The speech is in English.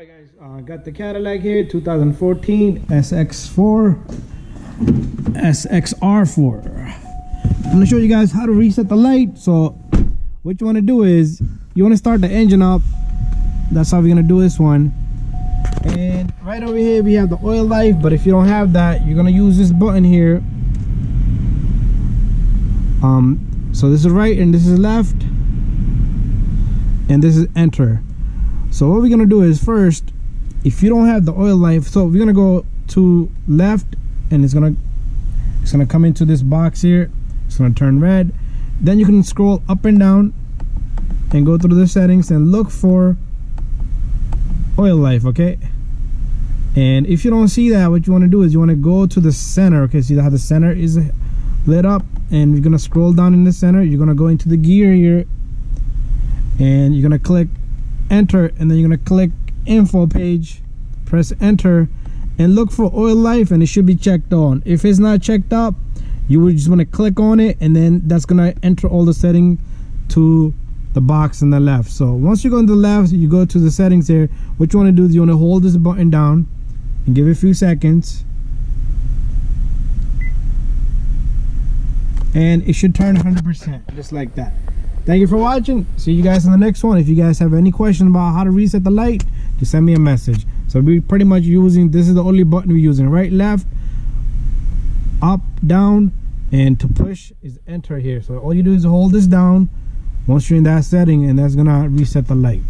Alright guys, got the Cadillac here, 2014 SX4 SXR4. I'm gonna show you guys how to reset the light. So what you want to do is you want to start the engine up. That's how we're gonna do this one. And right over here we have the oil life, but if you don't have that, you're gonna use this button here. So this is right and this is left, and this is enter. So what we're gonna do is, first, if you don't have the oil life, so we're gonna go to left, and it's gonna come into this box here. It's gonna turn red. Then you can scroll up and down and go through the settings and look for oil life, okay? And if you don't see that, what you want to do is you want to go to the center, okay? See how the center is lit up, and you're gonna scroll down in the center. You're gonna go into the gear here, and you're gonna click enter, and then you're gonna click info page, press enter, and look for oil life, and it should be checked on. If it's not checked up, you would just want to click on it, and then that's gonna enter all the settings to the box on the left. So once you go on the left, you go to the settings here. What you want to do is you want to hold this button down and give it a few seconds, and it should turn 100% just like that. Thank you for watching. See you guys in the next one. If you guys have any question about how to reset the light, just send me a message. So we're pretty much using, this is the only button we're using: right, left, up, down, and to push is enter here. So all you do is hold this down once you're in that setting, and that's gonna reset the light.